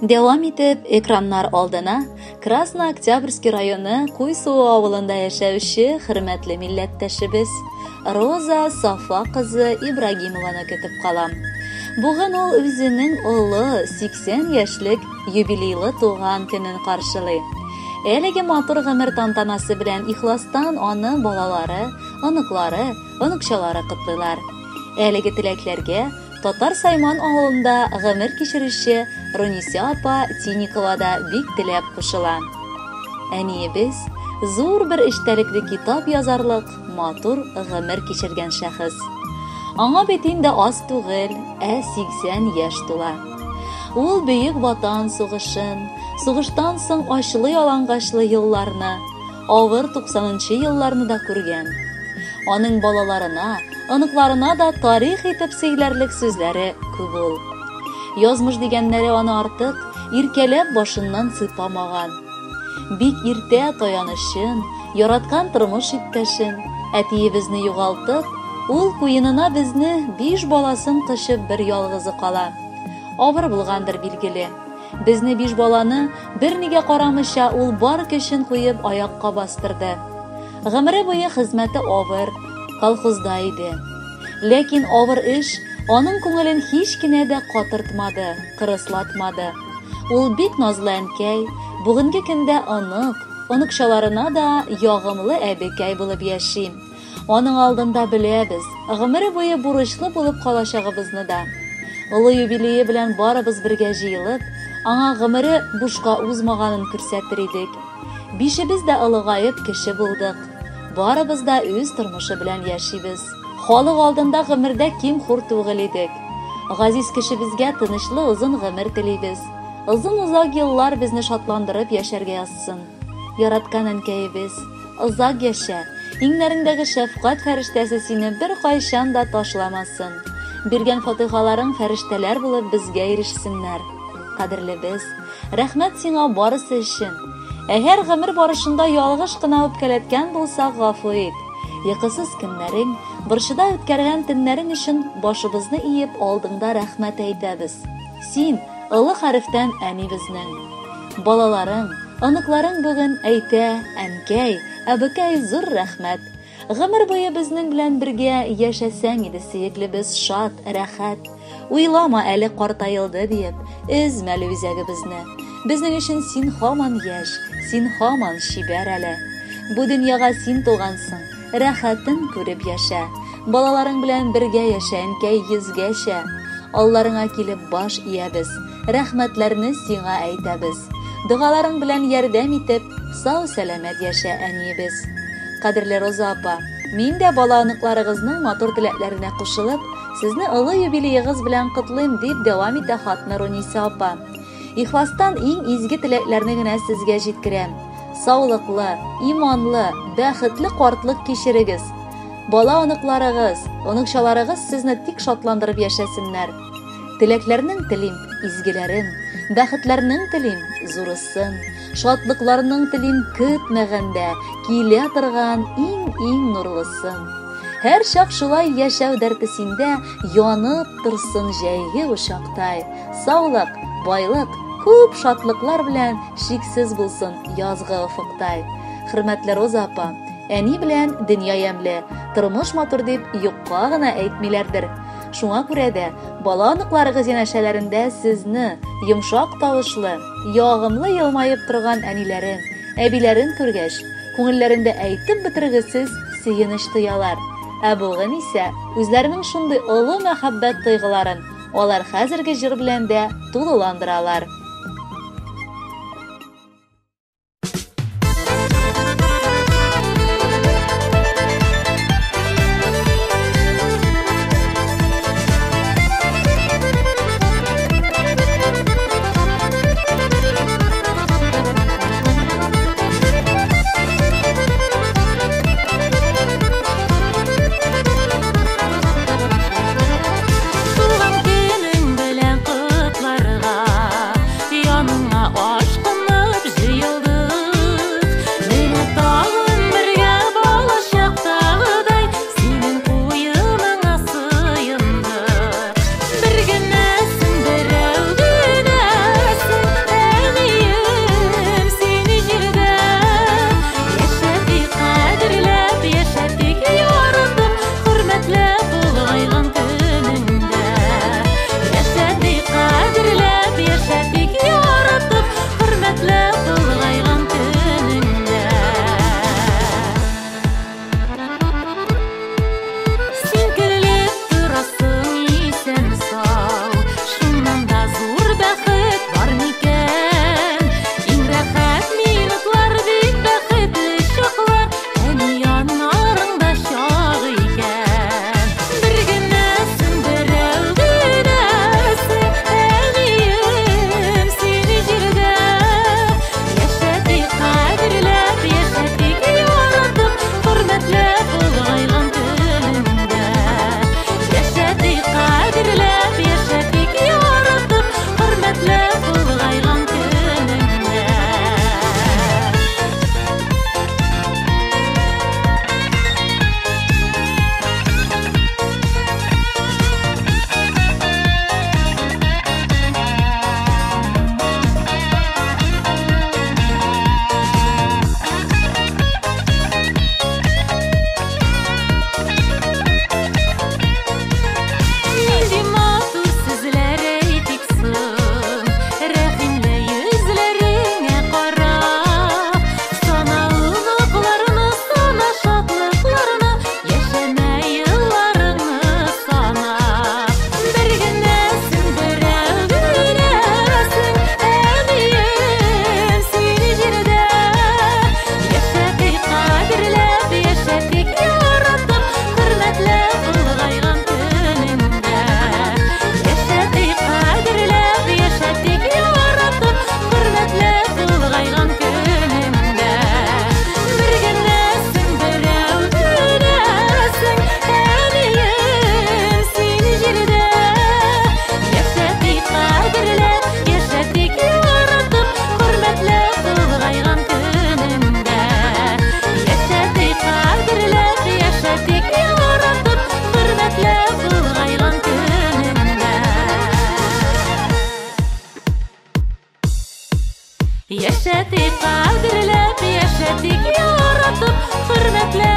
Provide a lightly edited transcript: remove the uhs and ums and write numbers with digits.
Devam etib, ekranlar oldina Krasno-Oktyabrskiy rayoni Qo'ysuvi avulida yashovchi hurmatli millatdoshimiz Roza Safa qizi Ibragimovani kutib qolam. Bugun u o'zining 80 yoshlik yubileyli tug'an kunini qarshilay. Eligi motor g'amir tantanasi bilan ixlosdan ona bolalari, oniqlari, oniqchalari qutlilar. Eligi tilaklarga Tatar Saymon avulida g'amir kechirishi Runisa opa Tinikovada bek tilab qo'shila. Aniyimiz zo'r bir ishtalikli kitob yozarlik motor g'amir kechirgan shaxs. Аңа бетинде аз түгел, 80 яшь тула. Ул бөек ватан сугышын, сугыштан соң ачлы ялангачлы елларны, авыр 90нчы елларны да күргән. Аның балаларына, оныкларына да тарих итеп сөйләрлек сүзләре күп ул. Язмыш дигәннәре аны артык иркәләп башыннан сыйпамаган. Бик иртә таянышын, яраткан тормыш иптәшен, әтиебезне югалтып, ул куенына безне 5 баласын кышып бер ялгызы кала. Авыр булгандыр билгеле. Безне 5 баланы бернигә карамыйча ул бар көчен куеп аякка бастырды. Гомере буе хезмәте авыр, колхозда иде. Ләкин авыр эш аның күңелен һич кенә дә катыртмады, кырыслатмады. Ул бик назлы әнкәй, бүгенге көндә онык-чаларына да ягымлы әбекәй булып яши. Аның алдында беләбез, гомере буе бурычлы булып калачагыбызны да. Улы юбилее белән барыбыз бергә җыелып, аңа гомере бушка узмаганын күрсәтер идек. Бишебез дә улыгаеп кеше булдык. Барыбыз да үз тормышы белән яшибез. Халык алдында гомердә ким хур түгел идек. Газиз кешебезгә тынычлы озын гомер телибез. Озын-озак еллар безне шатландырып яшәргә язсын. Яраткан әнкәебез, озак яшә. Иңнәрендәге шәфкать фәрештәсе сине бер кайчан да ташламасын. Биргән фатихаларың фәрештәләр булып безгә ирешсеннәр. Кадерлебез, рәхмәт сиңа барысы өчен. Әгәр гомер барышында ялгыш кына үпкәләткән булсак, гафу ит. Йокысыз көннәрең, борчыда үткәргән төннәрең өчен башыбызны иеп алдыңда рәхмәт әйтәбез. Син олы хәрефтән әнибезнең. Балаларың, оныкларың бүген әйтә, әнкәй, әбекәй зур рәхмәт. Гомер буе безнең белән бергә яшәсәң иде сөеклебез шат, рәхәт. Уйлама әле картайылды диеп, өзмәле үзәгебезне. Безнең өчен син һаман яшь, син һаман чибәр әле. Бу дөньяга син тугансың, рәхәтен күреп яшә. Балаларың белән бергә яшә, әнкәй, йөзгәчә. Алларыңа килеп баш иябез, рәхмәтләрне сиңа әйтәбез. Дугаларың белән ярдәм итеп, сау-сәламәт яшә, әниебез. Кадерле Роза апа, мин дә баланыкларыгызның матур теләкләренә кушылып, сезне олы юбилеегыз белән котлыйм дип дәвам итә хатны Руниса апа. Ихластан иң изге теләкләрне генә сезгә җиткерәм. Саулыклы, иманлы, бәхетле картлык кичерегез. Бала оныкларыгыз, онык-чаларыгыз сезне тик шатландырып яшәсеннәр. Теләкләрнең телим изгеләрен, бәхетләрнең телим зурысын, шатлыкларның телим көтмәгәндә килә торган иң нурлысын. Һәр чак шулай яшәү дәрте синдә янып торсын җәйге учактай. Саулык, байлык, күп шатлыклар белән шиксез булсын язгы офыктай. Хөрмәтле Роза апа, әни белән дөнья ямле, тормыш матур дип юкка гына әйтмиләрдер. Шуңа күрә дә бала оныкларыгыз янәшәләрендә сезне йомшак тавышлы, ягымлы елмаеп торган әниләрен, әбиләрен күргәч, күңелләрендә әйтеп бетергесез сөенеч тоялар. Ә бүген исә үзләренең шундый олы мәхәббәт тойгыларын алар хәзерге җыр белән дә тулыландыралар. Яшәтик кадерләп, яшәтик яратып, хөрмәтләп